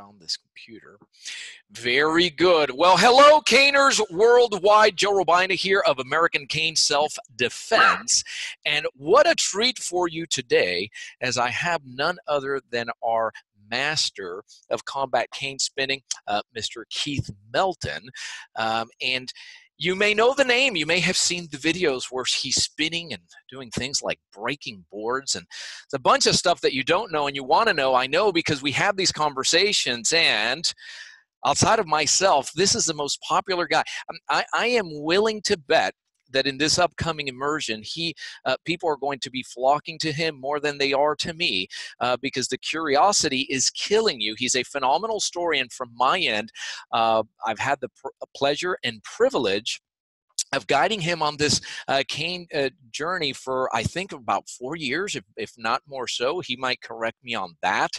on this computer. Very good. Well, hello, caners worldwide. Joe Robaina here of American Cane Self-Defense. And what a treat for you today, as I have none other than our master of combat cane spinning, Mr. Keith Melton. And you may know the name. You may have seen the videos where he's spinning and doing things like breaking boards. And it's a bunch of stuff that you don't know and you want to know. I know because we have these conversations. And outside of myself, this is the most popular guy. I am willing to bet that in this upcoming immersion, people are going to be flocking to him more than they are to me, because the curiosity is killing you. He's a phenomenal story, and from my end, I've had the pleasure and privilege of guiding him on this cane journey for, I think, about 4 years, if not more so. He might correct me on that.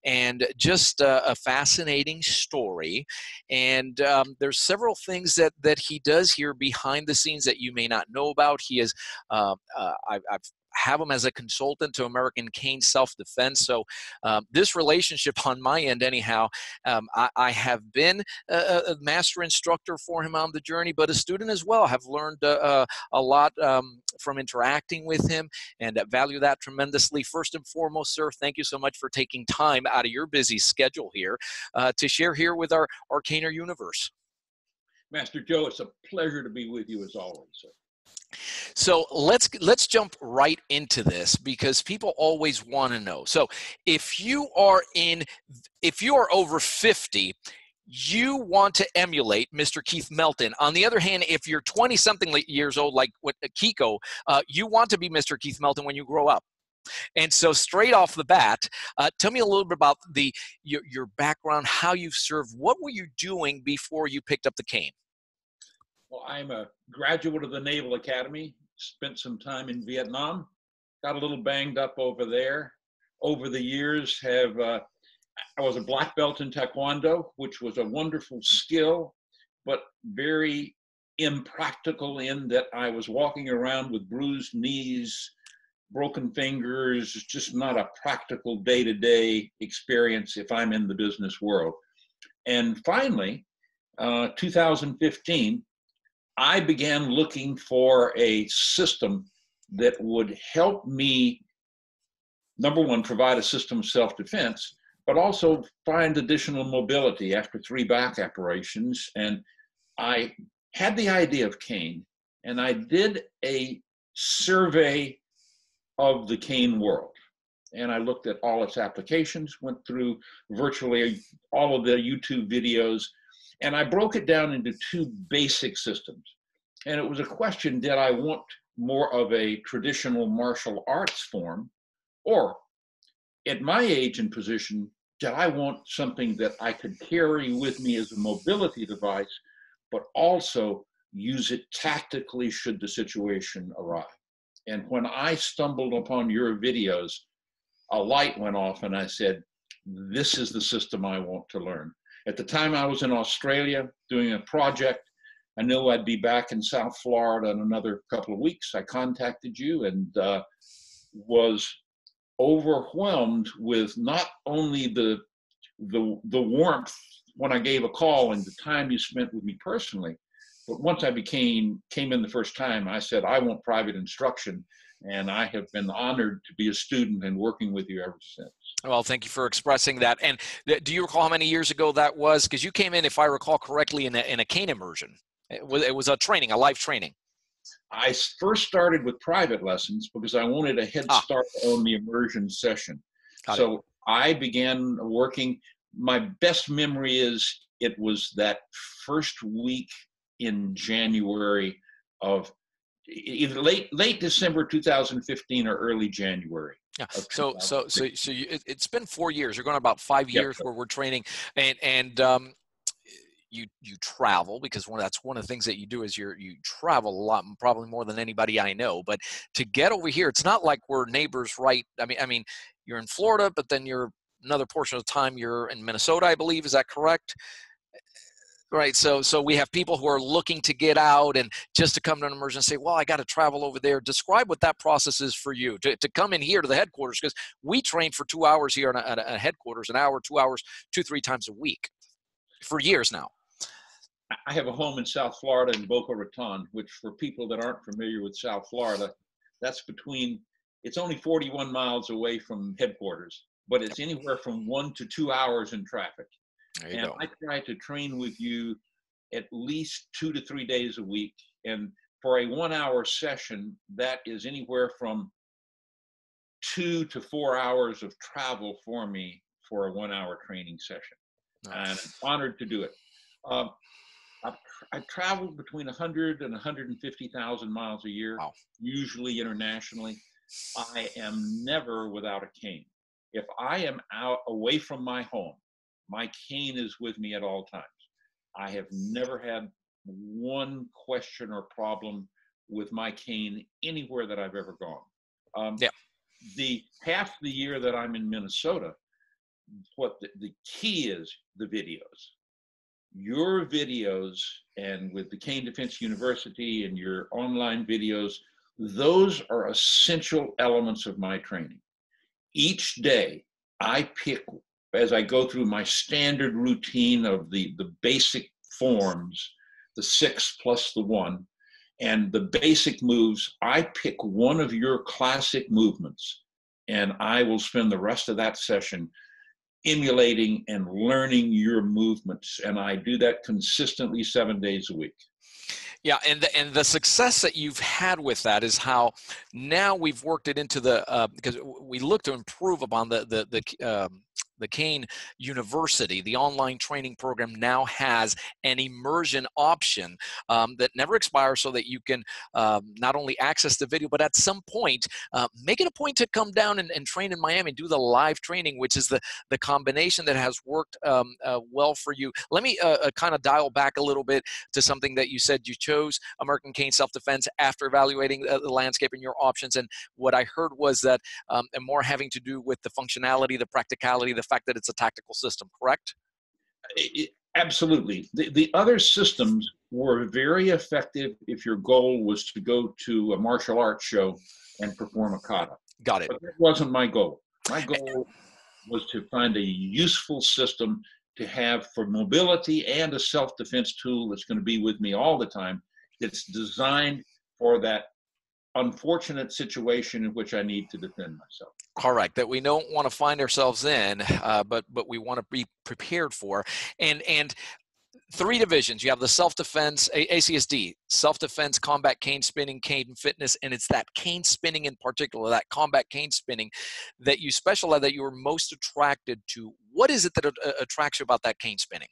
And just a fascinating story. And there's several things that he does here behind the scenes that you may not know about. He is, I've have him as a consultant to American Cane Self-Defense. So this relationship on my end anyhow, I have been a master instructor for him on the journey, but a student as well. I have learned a lot from interacting with him, and value that tremendously. First and foremost, sir, thank you so much for taking time out of your busy schedule here to share here with our caner universe. Master Joe, it's a pleasure to be with you as always, sir. So let's jump right into this, because people always want to know. So if you are over 50, you want to emulate Mr. Keith Melton. On the other hand, if you're 20-something years old, like what Kiko, you want to be Mr. Keith Melton when you grow up. And so straight off the bat, tell me a little bit about your background, how you've served. What were you doing before you picked up the cane? Well, I'm a graduate of the Naval Academy, spent some time in Vietnam, got a little banged up over there. Over the years, I was a black belt in Taekwondo, which was a wonderful skill, but very impractical in that I was walking around with bruised knees, broken fingers, just not a practical day-to-day experience if I'm in the business world. And finally, 2015, I began looking for a system that would help me, number one, provide a system of self-defense, but also find additional mobility after 3 back operations. And I had the idea of cane, and I did a survey of the cane world. And I looked at all its applications, went through virtually all of the YouTube videos, and I broke it down into 2 basic systems. And it was a question, did I want more of a traditional martial arts form? Or at my age and position, did I want something that I could carry with me as a mobility device, but also use it tactically should the situation arrive? And when I stumbled upon your videos, a light went off and I said, this is the system I want to learn. At the time I was in Australia doing a project. I knew I'd be back in South Florida in another couple of weeks. I contacted you and was overwhelmed with not only the warmth when I gave a call and the time you spent with me personally, but once I came in the first time, I said, I want private instruction. And I have been honored to be a student and working with you ever since. Well, thank you for expressing that. And do you recall how many years ago that was? Because you came in, if I recall correctly, in a cane immersion. It was a training, a live training. I first started with private lessons because I wanted a head start on the immersion session. So I began working. My best memory is it was that first week in January of either late December 2015 or early January. Yeah. So it's been 4 years. You're going about 5 years where we're training, and you travel, because that's one of the things that you do is you travel a lot, probably more than anybody I know. But to get over here, it's not like we're neighbors, right? I mean, you're in Florida, but then you're another portion of the time you're in Minnesota, I believe. Is that correct? Right. So we have people who are looking to get out and just to come to an immersion and say, well, I got to travel over there. Describe what that process is for you to come in here to the headquarters, because we train for 2 hours here at a headquarters, an hour, 2 hours, 2-3 times a week for years now. I have a home in South Florida in Boca Raton, which for people that aren't familiar with South Florida, it's only 41 miles away from headquarters, but it's anywhere from 1 to 2 hours in traffic. There you And go. I try to train with you at least 2 to 3 days a week. And for a 1 hour session, that is anywhere from 2 to 4 hours of travel for me for a 1 hour training session. And I'm honored to do it. I've traveled between 100 and 150,000 miles a year, Wow. usually internationally. I am never without a cane. If I am out away from my home, my cane is with me at all times. I have never had one question or problem with my cane anywhere that I've ever gone. Yeah. The half the year that I'm in Minnesota, what the key is, the videos. Your videos, and with the Cane Defense University and your online videos, those are essential elements of my training. Each day I pick, as I go through my standard routine of the basic forms, the 6 plus the 1, and the basic moves, I pick one of your classic movements, and I will spend the rest of that session emulating and learning your movements. And I do that consistently 7 days a week. Yeah, and the success that you've had with that is how now we've worked it into because we look to improve upon the Cane University. The online training program now has an immersion option that never expires, so that you can not only access the video, but at some point make it a point to come down and train in Miami, do the live training, which is the combination that has worked well for you. Let me kind of dial back a little bit to something that you said. You chose American Cane Self-Defense after evaluating the landscape and your options, and what I heard was that and more having to do with the functionality, the practicality, the fact that it's a tactical system, correct? Absolutely. The other systems were very effective if your goal was to go to a martial arts show and perform a kata. Got it. But that wasn't my goal. My goal was to find a useful system to have for mobility and a self-defense tool that's going to be with me all the time, that's designed for that unfortunate situation in which I need to defend myself. Correct. That we don't want to find ourselves in, but we want to be prepared for. And 3 divisions. You have the self-defense, ACSD, self-defense, combat cane spinning, cane fitness, and it's that cane spinning in particular, that combat cane spinning, that you specialize, that you were most attracted to. What is it that attracts you about that cane spinning?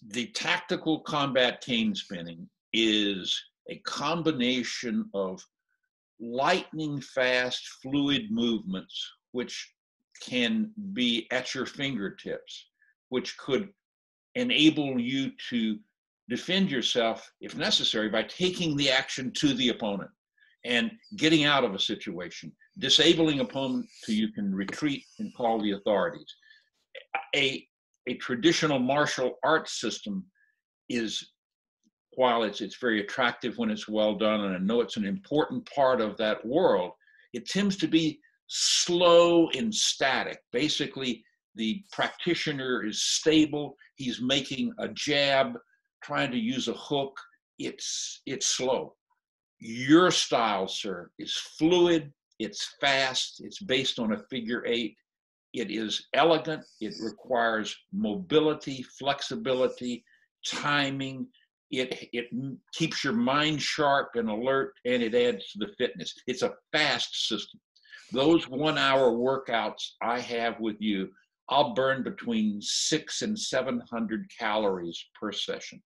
The tactical combat cane spinning is a combination of lightning fast fluid movements, which can be at your fingertips, which could enable you to defend yourself, if necessary, by taking the action to the opponent and getting out of a situation, disabling opponent so you can retreat and call the authorities. A traditional martial arts system is, while it's very attractive when it's well done, and I know it's an important part of that world, it tends to be slow and static. Basically, the practitioner is stable. He's making a jab, trying to use a hook. It's slow. Your style, sir, is fluid. It's fast. It's based on a figure 8. It is elegant. It requires mobility, flexibility, timing. It keeps your mind sharp and alert, and it adds to the fitness. It's a fast system. Those 1 hour workouts I have with you, I'll burn between 600 and 700 calories per session.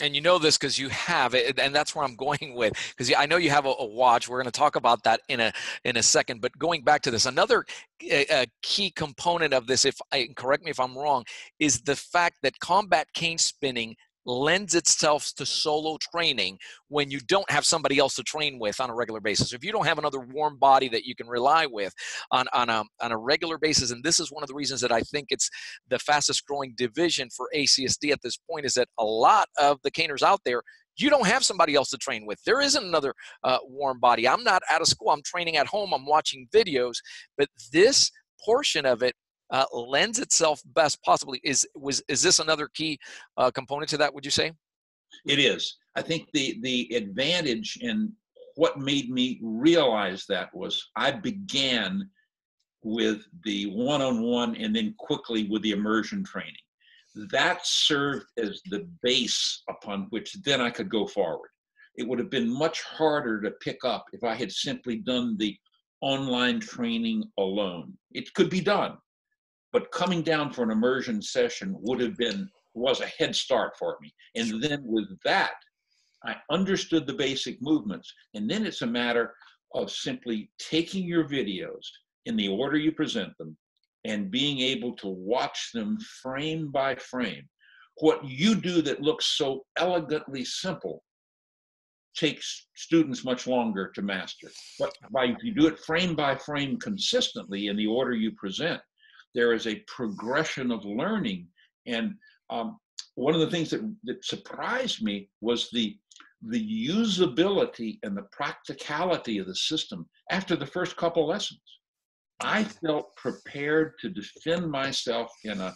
And you know this because you have it, and that's where I'm going with, because I know you have a watch. We're going to talk about that in a second. But going back to this, another key component of this, correct me if I'm wrong, is the fact that combat cane spinning lends itself to solo training when you don't have somebody else to train with on a regular basis. If you don't have another warm body that you can rely with on a regular basis, and this is one of the reasons that I think it's the fastest growing division for ACSD at this point, is that a lot of the caners out there, you don't have somebody else to train with. There isn't another warm body. I'm not out of school. I'm training at home. I'm watching videos. But this portion of it lends itself best possibly. Is this another key component to that, would you say? It is. I think the advantage and what made me realize that was I began with the one-on-one and then quickly with the immersion training. That served as the base upon which then I could go forward. It would have been much harder to pick up if I had simply done the online training alone. It could be done, but coming down for an immersion session was a head start for me. And then with that, I understood the basic movements. And then it's a matter of simply taking your videos in the order you present them and being able to watch them frame by frame. What you do that looks so elegantly simple takes students much longer to master. But if you do it frame by frame consistently in the order you present, there is a progression of learning. And one of the things that surprised me was the usability and the practicality of the system after the first couple lessons. I felt prepared to defend myself in an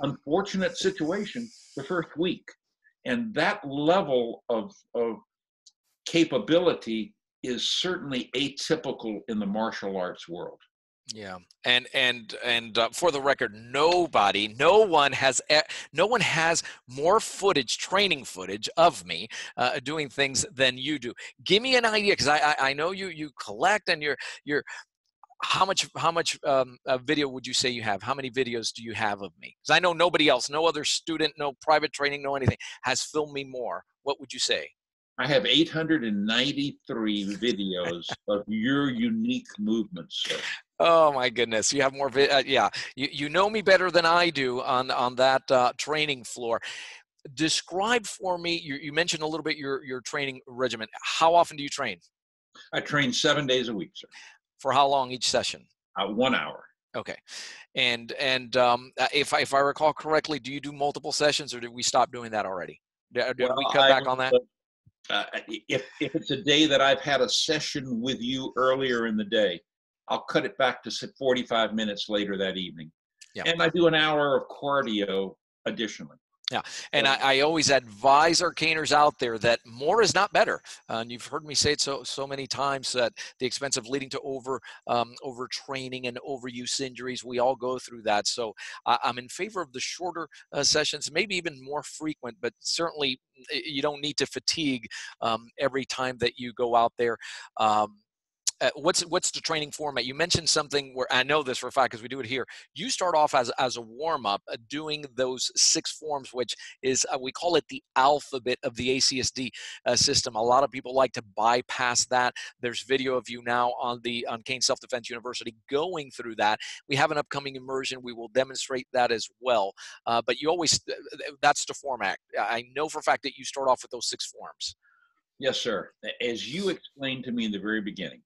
unfortunate situation the first week. And that level of capability is certainly atypical in the martial arts world. Yeah, and for the record, no one has more footage, training footage of me doing things than you do. Give me an idea, because I know you collect, and you're how much video would you say you have? How many videos do you have of me? Because I know nobody else, no other student, no private training, no anything has filmed me more. What would you say? I have 893 videos of your unique movements, sir. Oh my goodness, you have more. Yeah, you know me better than I do on that training floor. Describe for me. You mentioned a little bit your training regimen. How often do you train? I train 7 days a week, sir. For how long each session? 1 hour. Okay, and if I recall correctly, do you do multiple sessions, or did we stop doing that already? Did we cut back on that? If it's a day that I've had a session with you earlier in the day, I'll cut it back to 45 minutes later that evening. Yeah. And I do an hour of cardio additionally. Yeah, and I always advise our caners out there that more is not better. And you've heard me say it so many times, that the expense of leading to overtraining and overuse injuries, we all go through that. So I'm in favor of the shorter sessions, maybe even more frequent, but certainly you don't need to fatigue every time that you go out there. What's the training format? You mentioned something where I know this for a fact because we do it here. You start off as a warm-up doing those 6 forms, which is, we call it the alphabet of the ACSD system. A lot of people like to bypass that. There's video of you now on Cane Self-Defense University going through that. We have an upcoming immersion. We will demonstrate that as well. But you always, that's the format. I know for a fact that you start off with those 6 forms. Yes, sir. As you explained to me in the very beginning,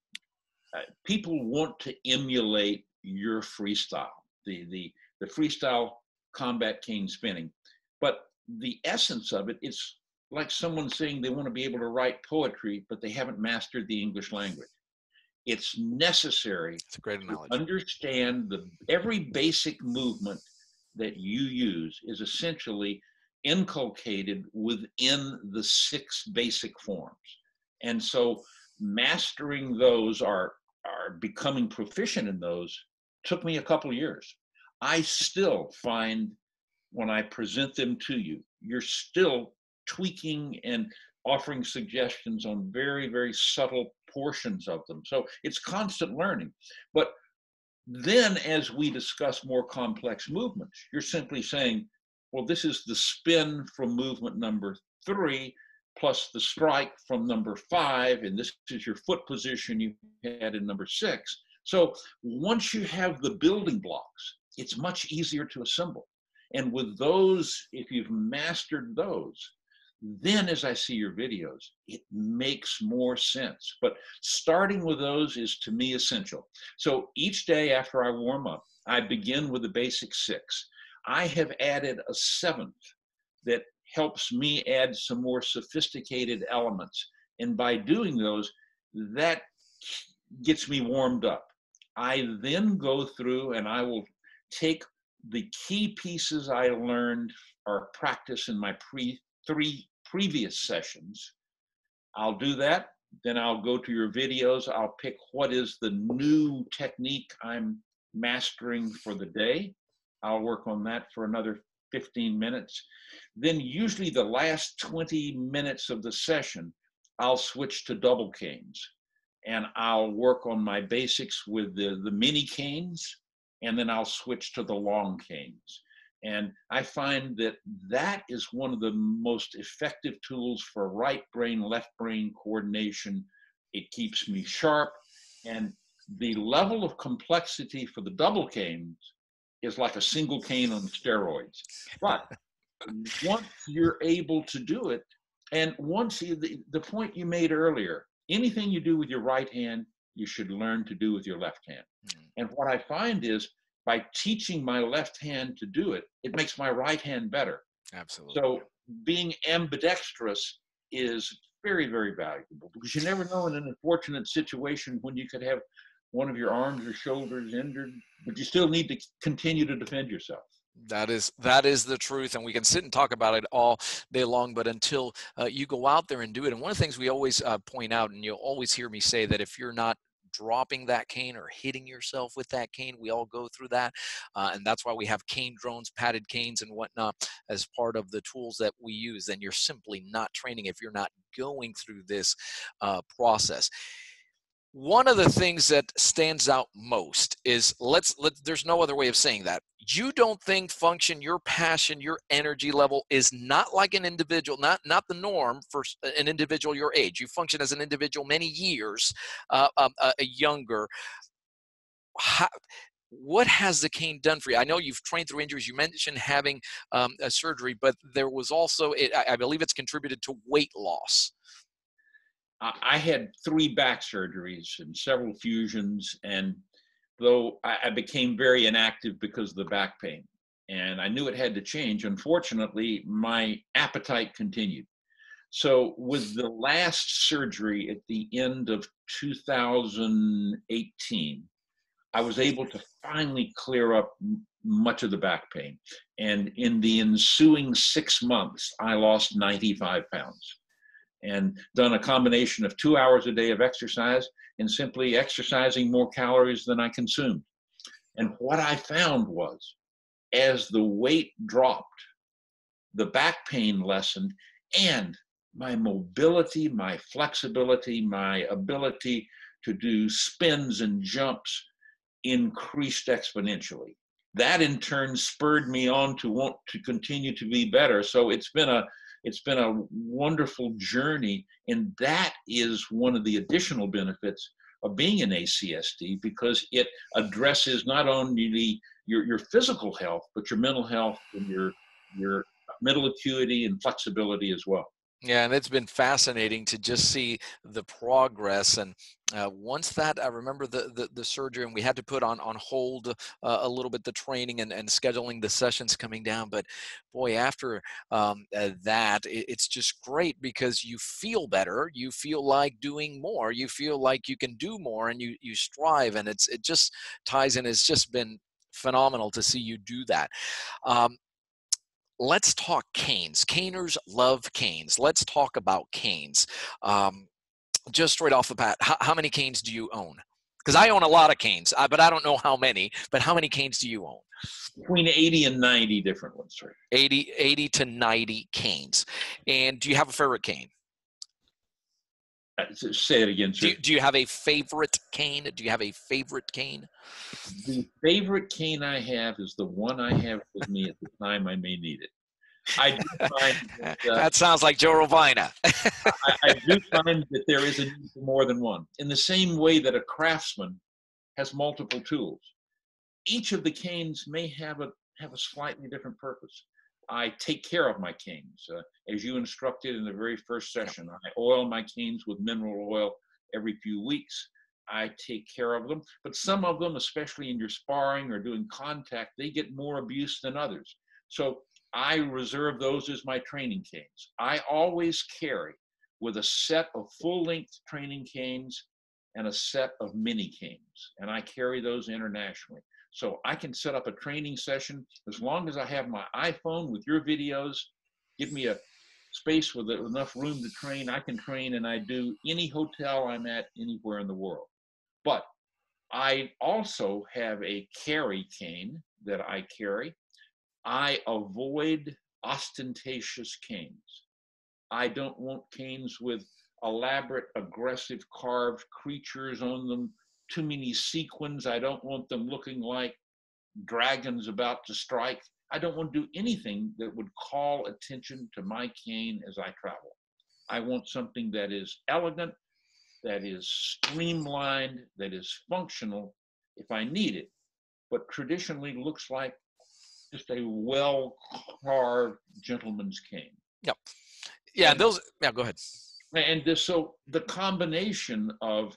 people want to emulate your freestyle, the freestyle combat cane spinning. But the essence of it, it's like someone saying they want to be able to write poetry, but they haven't mastered the English language. It's necessary to understand every basic movement that you use is essentially inculcated within the 6 basic forms. And so mastering those are becoming proficient in those took me a couple of years. I still find when I present them to you, you're still tweaking and offering suggestions on very, very subtle portions of them. So it's constant learning. But then as we discuss more complex movements, you're simply saying, well, this is the spin from movement number 3 plus the strike from number 5, and this is your foot position you had in number 6. So once you have the building blocks, it's much easier to assemble. And with those, if you've mastered those, Then as I see your videos, it makes more sense. But starting with those is, to me, essential. So each day after I warm up, I begin with the basic 6. I have added a 7th that helps me add some more sophisticated elements. And by doing those, that gets me warmed up. I then go through and I will take the key pieces I learned or practice in my 3 previous sessions. I'll do that. Then I'll go to your videos. I'll pick what is the new technique I'm mastering for the day. I'll work on that for another 15 minutes. Then usually the last 20 minutes of the session, I'll switch to double canes. And I'll work on my basics with the mini canes, and then I'll switch to the long canes. And I find that that is one of the most effective tools for right brain, left brain coordination. It keeps me sharp. And the level of complexity for the double canes is like a single cane on steroids. But once you're able to do it, and once the point you made earlier, anything you do with your right hand, you should learn to do with your left hand. And what I find is, by teaching my left hand to do it, it makes my right hand better. Absolutely. So being ambidextrous is very, very valuable, because you never know in an unfortunate situation when you could have one of your arms or shoulders injured, but you still need to continue to defend yourself. That is the truth, and we can sit and talk about it all day long, but until you go out there and do it. And one of the things we always point out, and you'll always hear me say, that if you're not dropping that cane or hitting yourself with that cane, we all go through that, and that's why we have cane drones, padded canes, and whatnot as part of the tools that we use. Then you're simply not training if you're not going through this process. One of the things that stands out most is, there's no other way of saying that. You don't think function, your passion, your energy level is not like an individual, not the norm for an individual your age. You function as an individual many years younger. What has the cane done for you? I know you've trained through injuries. You mentioned having a surgery, but there was also, I believe it's contributed to weight loss. I had 3 back surgeries and several fusions, and though I became very inactive because of the back pain, and I knew it had to change, unfortunately, my appetite continued. So with the last surgery at the end of 2018, I was able to finally clear up much of the back pain. And in the ensuing 6 months, I lost 95 pounds. And done a combination of 2 hours a day of exercise and simply exercising more calories than I consumed. And what I found was, as the weight dropped, the back pain lessened, and my mobility, my flexibility, my ability to do spins and jumps increased exponentially. That in turn spurred me on to want to continue to be better. So it's been a wonderful journey, and that is one of the additional benefits of being an ACSD, because it addresses not only your physical health, but your mental health and your mental acuity and flexibility as well. Yeah, and it's been fascinating to just see the progress. And once that, I remember the surgery, and we had to put on hold a little bit the training and scheduling the sessions coming down. But boy, after that, it's just great, because you feel better, you feel like doing more, you feel like you can do more, and you strive, and it just ties in. It's just been phenomenal to see you do that. Let's talk canes. Caners love canes. Let's talk about canes. Just straight off the bat, how many canes do you own? Because I own a lot of canes, but I don't know how many. But how many canes do you own? Between 80 and 90 different ones, sir. 80 to 90 canes. And do you have a favorite cane? Say it again, sir. Do you have a favorite cane? Do you have a favorite cane? The favorite cane I have is the one I have with me at the time I may need it. I do find that sounds like Joe Robaina. I do find that there is a need for more than one. In the same way that a craftsman has multiple tools, each of the canes may have a slightly different purpose. I take care of my canes. As you instructed in the very first session, I oil my canes with mineral oil every few weeks. I take care of them, but some of them, especially in your sparring or doing contact, they get more abuse than others. So I reserve those as my training canes. I always carry with a set of full-length training canes and a set of mini canes, and I carry those internationally. So I can set up a training session as long as I have my iPhone with your videos. Give me a space with enough room to train. I can train, and I do any hotel I'm at anywhere in the world. But I also have a carry cane that I carry. I avoid ostentatious canes. I don't want canes with elaborate, aggressive, carved creatures on them, too many sequins. I don't want them looking like dragons about to strike. I don't want to do anything that would call attention to my cane as I travel. I want something that is elegant, that is streamlined, that is functional if I need it, but traditionally looks like just a well-carved gentleman's cane. Yep. Yeah, And, those, yeah, go ahead. and this, so the combination of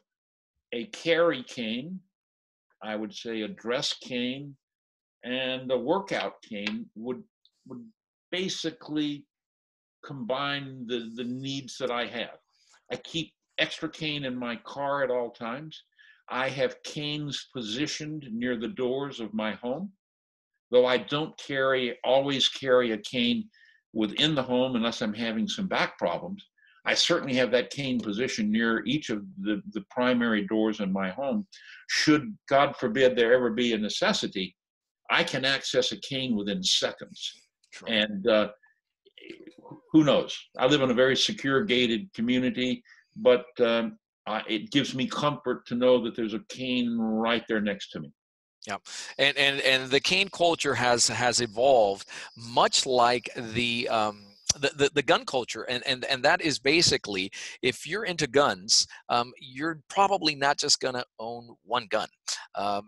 a carry cane, I would say a dress cane, and a workout cane would basically combine the needs that I have. I keep extra cane in my car at all times. I have canes positioned near the doors of my home, though I don't always carry a cane within the home unless I'm having some back problems. I certainly have that cane positioned near each of the primary doors in my home. Should, God forbid, there ever be a necessity, I can access a cane within seconds. Sure. And who knows? I live in a very secure, gated community, but it gives me comfort to know that there's a cane right there next to me. Yeah, and the cane culture has evolved much like the gun culture, and that is basically, if you're into guns, you're probably not just going to own one gun.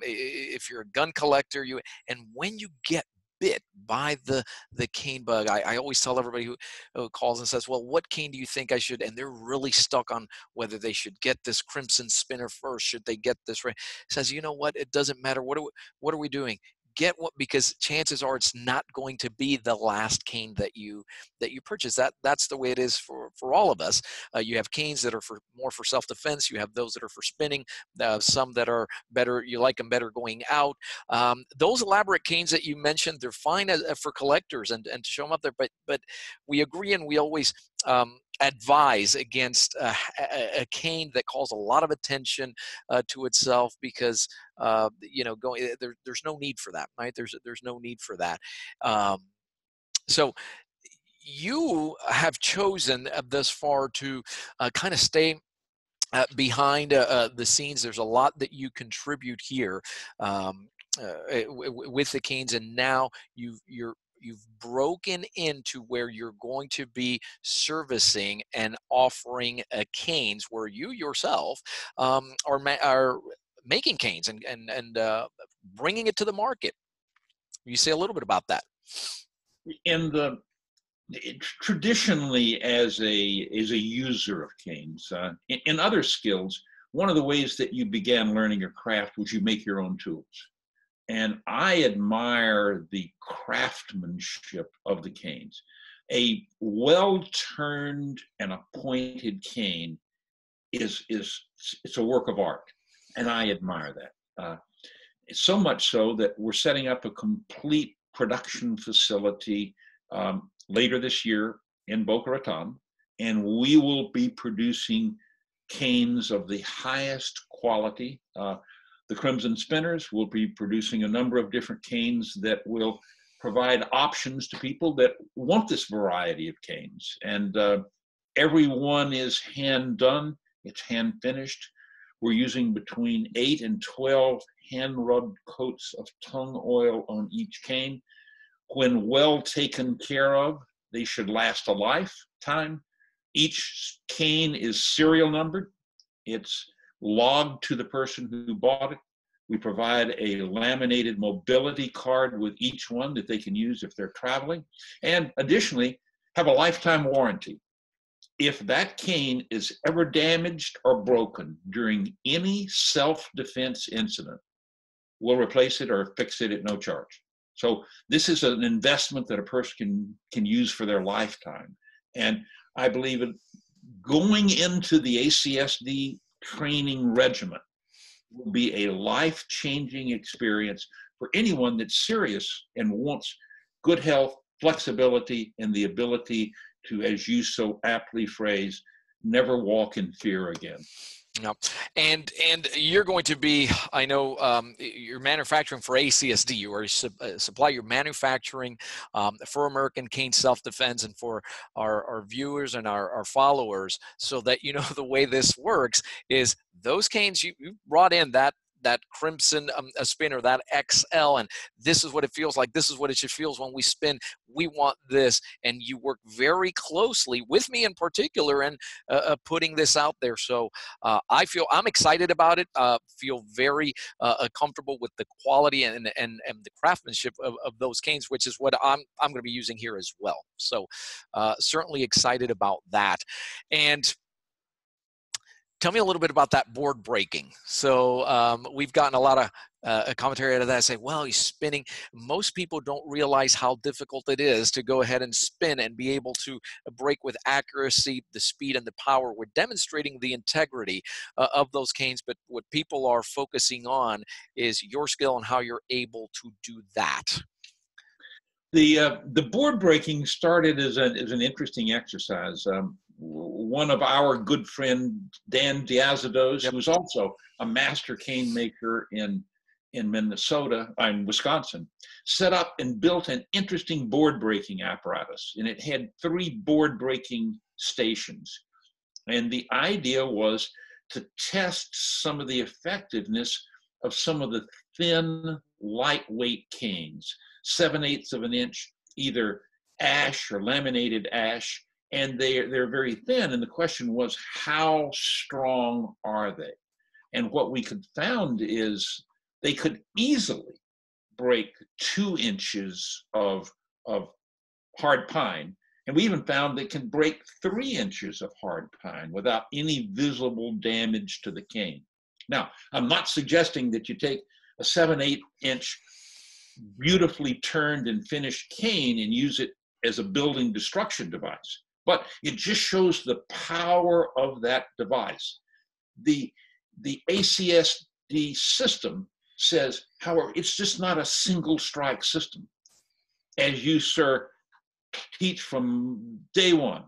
If you're a gun collector, and when you get bit by the cane bug, I always tell everybody who calls and says, well, what cane do you think I should, and they're really stuck on whether they should get this crimson spinner first, should they get this right, says, you know what, it doesn't matter, what are we doing, get what, because chances are it's not going to be the last cane that you purchase. That's the way it is for all of us. You have canes that are more for self-defense, you have those that are for spinning, some that are better, you like them better going out. Those elaborate canes that you mentioned, they're fine for collectors and to show them up there, but we agree, and we always advise against a cane that calls a lot of attention to itself, because there's no need for that, right? There's no need for that. So you have chosen thus far to kind of stay behind the scenes. There's a lot that you contribute here with the canes, and now you've broken into where you're going to be servicing and offering canes, where you yourself are making canes and bringing it to the market. You say a little bit about that. Traditionally, as a user of canes, in other skills, one of the ways that you began learning your craft was you make your own tools. And I admire the craftsmanship of the canes. A well-turned and appointed cane it's a work of art, and I admire that. So much so that we're setting up a complete production facility later this year in Boca Raton, and we will be producing canes of the highest quality. The Crimson Spinners will be producing a number of different canes that will provide options to people that want this variety of canes. And every one is hand done, it's hand finished. We're using between 8 and 12 hand rubbed coats of tongue oil on each cane. When well taken care of, they should last a lifetime. Each cane is serial numbered. It's logged to the person who bought it. We provide a laminated mobility card with each one that they can use if they're traveling. And additionally, have a lifetime warranty. If that cane is ever damaged or broken during any self-defense incident, we'll replace it or fix it at no charge. So this is an investment that a person can use for their lifetime. And I believe it, going into the ACSD training regimen will be a life-changing experience for anyone that's serious and wants good health, flexibility, and the ability to, as you so aptly phrase, never walk in fear again. No, and you're going to be, I know, you're manufacturing for ACSD. You are supply your manufacturing for American Cane Self-Defense and for our viewers and our followers, so that you know the way this works is those canes you brought in that crimson spinner, that XL, and this is what it feels like. This is what it feels when we spin. We want this, and you work very closely with me in particular in putting this out there. So I'm excited about it. Feel very comfortable with the quality and the craftsmanship of those canes, which is what I'm going to be using here as well. So certainly excited about that. And tell me a little bit about that board breaking. So we've gotten a lot of commentary out of that. Say, well, he's spinning. Most people don't realize how difficult it is to go ahead and spin and be able to break with accuracy, the speed and the power. We're demonstrating the integrity of those canes, but what people are focusing on is your skill and how you're able to do that. The board breaking started as an interesting exercise. One of our good friend, Dan Diazados, who's also a master cane maker in Minnesota, in Wisconsin, set up and built an interesting board breaking apparatus. And it had 3 board breaking stations. And the idea was to test some of the effectiveness of some of the thin, lightweight canes, 7/8 of an inch, either ash or laminated ash. And they're very thin, and the question was, how strong are they? And what we could found is they could easily break 2 inches of hard pine, and we even found they can break 3 inches of hard pine without any visible damage to the cane. Now, I'm not suggesting that you take a 7/8 inch beautifully turned and finished cane and use it as a building destruction device. But it just shows the power of that device. The ACSD system says, however, it's just not a single strike system. As you, sir, teach from day one,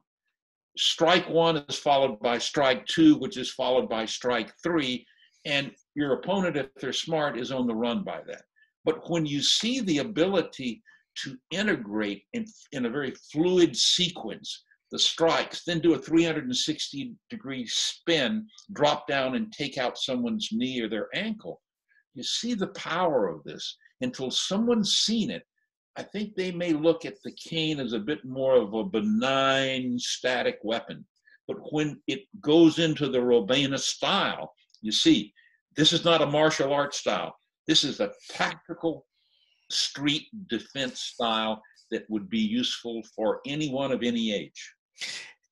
strike 1 is followed by strike 2, which is followed by strike 3, and your opponent, if they're smart, is on the run by that. But when you see the ability to integrate in a very fluid sequence the strikes, then do a 360-degree spin, drop down and take out someone's knee or their ankle. You see the power of this. Until someone's seen it, I think they may look at the cane as a bit more of a benign, static weapon. But when it goes into the Robaina style, you see, this is not a martial arts style. This is a tactical street defense style that would be useful for anyone of any age.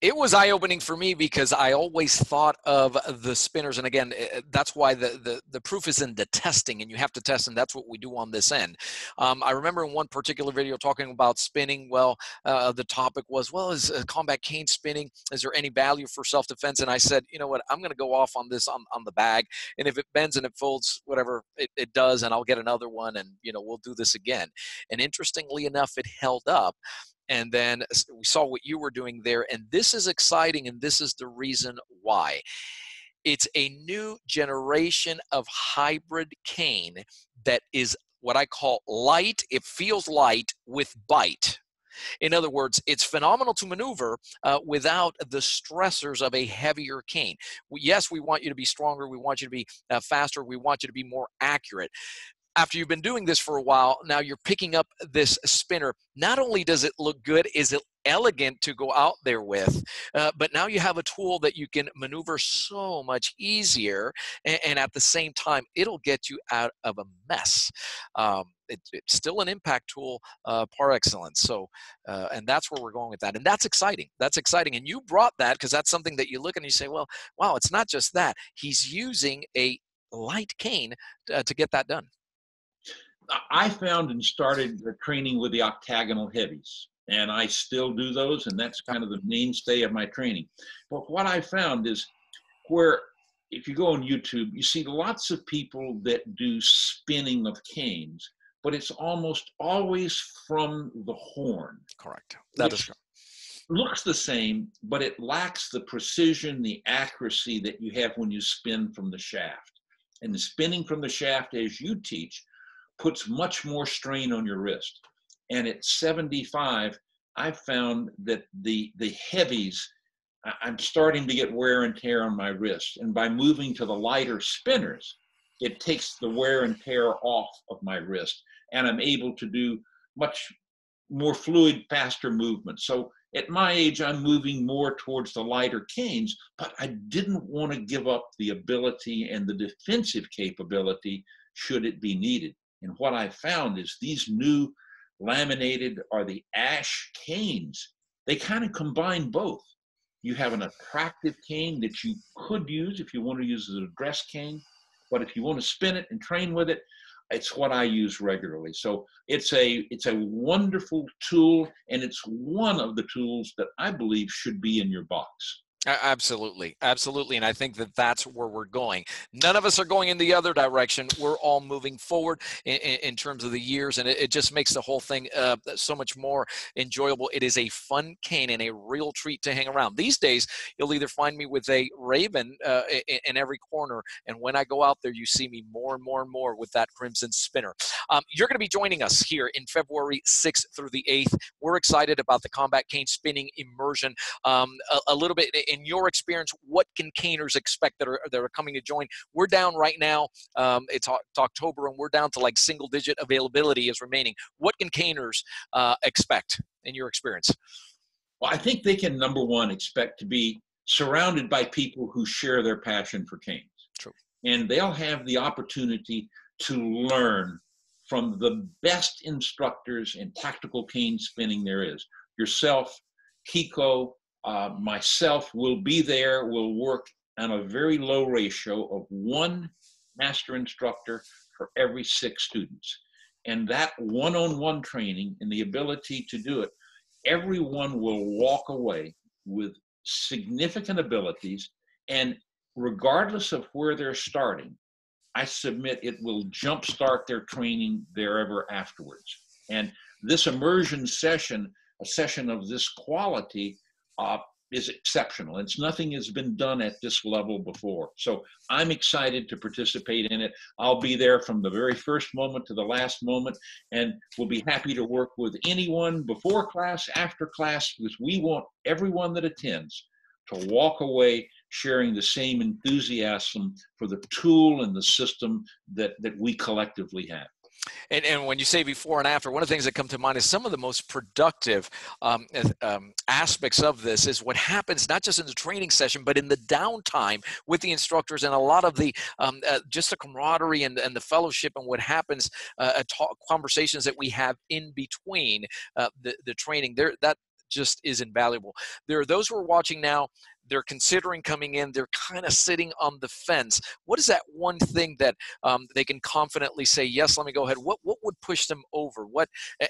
It was eye-opening for me because I always thought of the spinners, and again, that's why the proof is in the testing, and you have to test, and that's what we do on this end. I remember in one particular video talking about spinning. Well, the topic was, well, is combat cane spinning? Is there any value for self-defense? And I said, you know what, I'm going to go off on this on the bag, and if it bends and it folds, whatever it does, and I'll get another one, and we'll do this again. And interestingly enough, it held up. And then we saw what you were doing there. And this is exciting, and this is the reason why. It's a new generation of hybrid cane that is what I call light. It feels light with bite. In other words, it's phenomenal to maneuver without the stressors of a heavier cane. Yes, we want you to be stronger. We want you to be faster. We want you to be more accurate. after you've been doing this for a while, now you're picking up this spinner. Not only does it look good, is it elegant to go out there with, but now you have a tool that you can maneuver so much easier, and at the same time, it'll get you out of a mess. It's still an impact tool par excellence. So, and that's where we're going with that. And that's exciting. That's exciting. And you brought that because that's something that you look and you say, well, wow, it's not just that. He's using a light cane to get that done. I found and started the training with the octagonal heavies, and I still do those, and that's kind of the mainstay of my training. But what I found is where, if you go on YouTube, you see lots of people that do spinning of canes, but it's almost always from the horn. Correct. That is correct. Looks the same, but it lacks the precision, the accuracy that you have when you spin from the shaft. And the spinning from the shaft, as you teach, puts much more strain on your wrist. And at 75, I've found that the heavies, I'm starting to get wear and tear on my wrist. And by moving to the lighter spinners, it takes the wear and tear off of my wrist. And I'm able to do much more fluid, faster movement. So at my age, I'm moving more towards the lighter canes, but I didn't want to give up the ability and the defensive capability should it be needed. And what I found is these new laminated or the ash canes, they kind of combine both. You have an attractive cane that you could use if you want to use as a dress cane, but if you want to spin it and train with it, it's what I use regularly. So it's a wonderful tool, and it's one of the tools that I believe should be in your box. Absolutely. Absolutely. And I think that that's where we're going. None of us are going in the other direction. We're all moving forward in terms of the years, and it just makes the whole thing so much more enjoyable. It is a fun cane and a real treat to hang around. These days, you'll either find me with a Raven in every corner, and when I go out there, you see me more and more and more with that crimson spinner. You're going to be joining us here in February 6th through the 8th. We're excited about the Combat Cane Spinning Immersion. A little bit in your experience, what can caners expect that are coming to join? We're down right now. It's October, and we're down to like single-digit availability is remaining. What can caners expect in your experience? Well, I think they can, number one, expect to be surrounded by people who share their passion for canes. True. And they'll have the opportunity to learn from the best instructors in tactical cane spinning there is. Yourself, Kiko, myself will be there. We'll work on a very low ratio of one master instructor for every 6 students. And that one-on-one training and the ability to do it, everyone will walk away with significant abilities. And regardless of where they're starting, I submit it will jumpstart their training therever afterwards. And this immersion session, a session of this quality, is exceptional. It's nothing has been done at this level before. So I'm excited to participate in it. I'll be there from the very first moment to the last moment, and we'll be happy to work with anyone before class, after class, because we want everyone that attends to walk away sharing the same enthusiasm for the tool and the system that we collectively have. And when you say before and after, one of the things that come to mind is some of the most productive aspects of this is what happens not just in the training session, but in the downtime with the instructors, and a lot of the just the camaraderie and the fellowship and what happens, conversations that we have in between the training. That just is invaluable. There are those who are watching now. They're considering coming in. They're kind of sitting on the fence. What is that one thing that they can confidently say, yes, let me go ahead? What would push them over?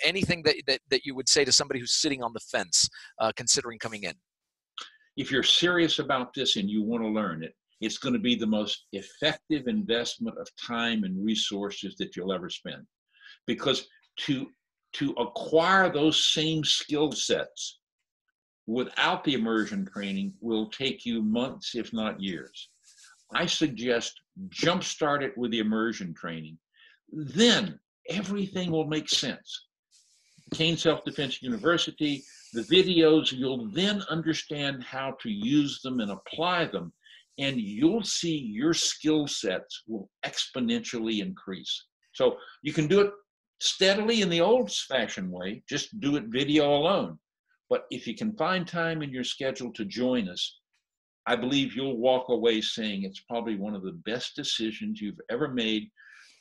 Anything that you would say to somebody who's sitting on the fence considering coming in? If you're serious about this and you want to learn it, it's going to be the most effective investment of time and resources that you'll ever spend. Because to acquire those same skill sets without the immersion training will take you months, if not years. I suggest jumpstart it with the immersion training. Then everything will make sense. Cane Self-Defense University, the videos, you'll then understand how to use them and apply them, and you'll see your skill sets will exponentially increase. So you can do it steadily in the old-fashioned way, just do it video alone. But if you can find time in your schedule to join us, I believe you'll walk away saying it's probably one of the best decisions you've ever made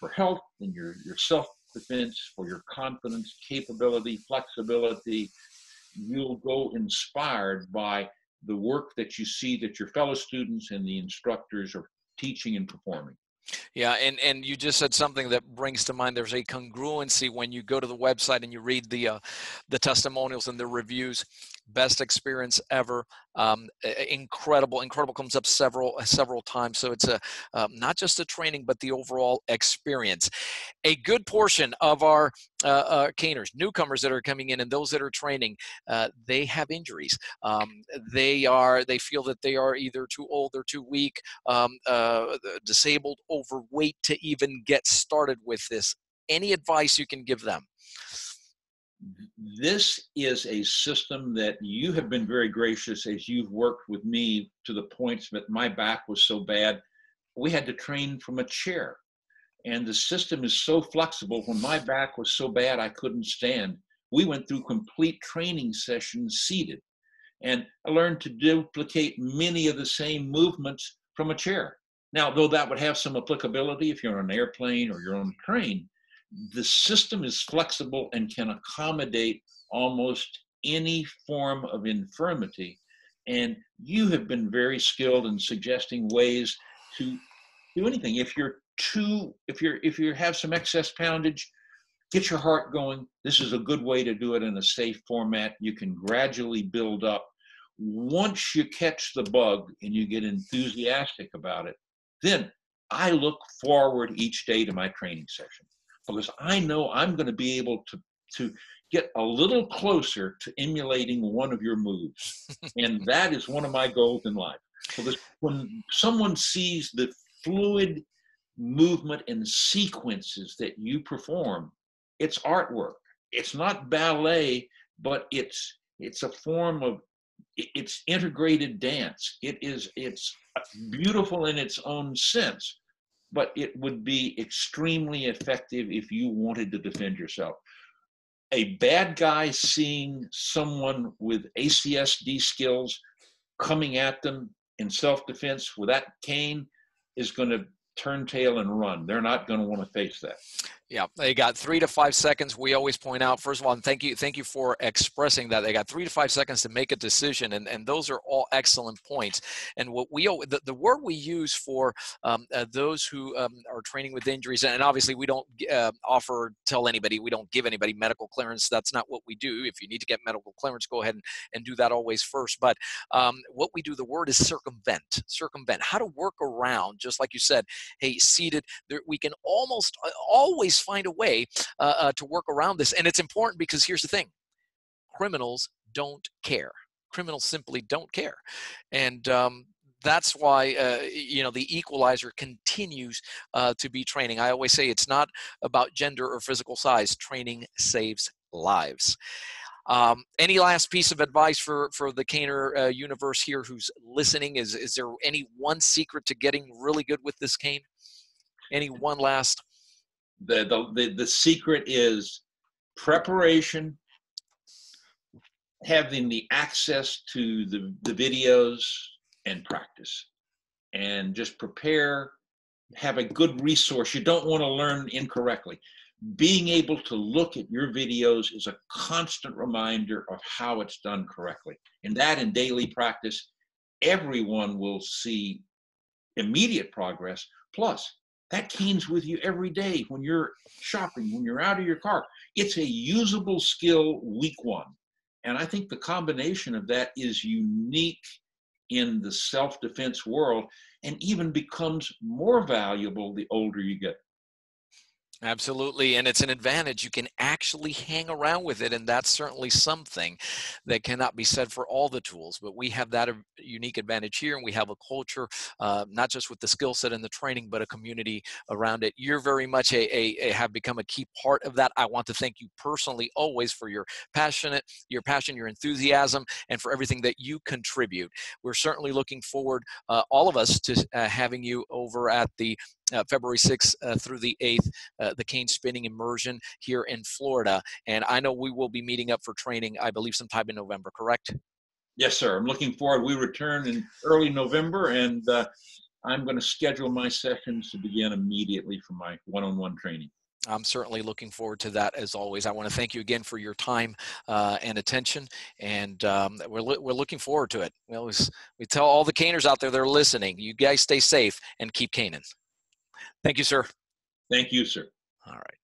for health and your self-defense, for your confidence, capability, flexibility. You'll go inspired by the work that you see that your fellow students and the instructors are teaching and performing. Yeah, and you just said something that brings to mind. There's a congruency when you go to the website and you read the testimonials and the reviews. Best experience ever. Incredible comes up several times. So it's not just the training, but the overall experience. A good portion of our caners, newcomers that are coming in, and those that are training, they have injuries. They feel that they are either too old or too weak, disabled, overweight to even get started with this. Any advice you can give them? This is a system that you have been very gracious as you've worked with me to the points that my back was so bad, we had to train from a chair. And the system is so flexible. When my back was so bad I couldn't stand, we went through complete training sessions seated. And I learned to duplicate many of the same movements from a chair. Now, though that would have some applicability if you're on an airplane or you're on a train, the system is flexible and can accommodate almost any form of infirmity. And you have been very skilled in suggesting ways to do anything. If you have some excess poundage, get your heart going. This is a good way to do it in a safe format. You can gradually build up. Once you catch the bug and you get enthusiastic about it, then I look forward each day to my training session, because I know I'm going to be able to get a little closer to emulating one of your moves. And that is one of my goals in life. Because when someone sees the fluid movement and sequences that you perform, it's artwork. It's not ballet, but it's a form of, it's integrated dance. It's beautiful in its own sense, but it would be extremely effective if you wanted to defend yourself. A bad guy seeing someone with ACSD skills coming at them in self-defense with that cane is going to turn tail and run. They're not going to want to face that. Yeah, they got 3 to 5 seconds. We always point out, first of all, and thank you for expressing that. They got 3 to 5 seconds to make a decision, and those are all excellent points. And what the word we use for those who are training with injuries, and obviously we don't tell anybody, we don't give anybody medical clearance. That's not what we do. If you need to get medical clearance, go ahead and do that always first. But what we do, the word is circumvent. Circumvent. How to work around, just like you said. Hey, seated, we can almost always find a way to work around this. And it's important because here's the thing. Criminals don't care. Criminals simply don't care. And that's why, the equalizer continues to be training. I always say it's not about gender or physical size. Training saves lives. Any last piece of advice for the caner universe here who's listening? Is there any one secret to getting really good with this cane? Any one last? The secret is preparation, having the access to the videos, and practice. And just prepare, have a good resource. You don't want to learn incorrectly. Being able to look at your videos is a constant reminder of how it's done correctly. And that in daily practice, everyone will see immediate progress. Plus, that cane's with you every day when you're shopping, when you're out of your car. It's a usable skill week one. And I think the combination of that is unique in the self-defense world and even becomes more valuable the older you get. Absolutely, and it's an advantage. You can actually hang around with it, and that's certainly something that cannot be said for all the tools, but we have that unique advantage here, and we have a culture, not just with the skill set and the training, but a community around it. You're very much have become a key part of that. I want to thank you personally always for your passion, your enthusiasm, and for everything that you contribute. We're certainly looking forward, all of us, to having you over at the February 6th through the 8th, the Cane Spinning Immersion here in Florida. And I know we will be meeting up for training, I believe, sometime in November, correct? Yes, sir. I'm looking forward. We return in early November, and I'm going to schedule my sessions to begin immediately for my one-on-one training. I'm certainly looking forward to that as always. I want to thank you again for your time and attention, and we're looking forward to it. We tell all the caners out there that are listening, you guys stay safe and keep caning. Thank you, sir. Thank you, sir. All right.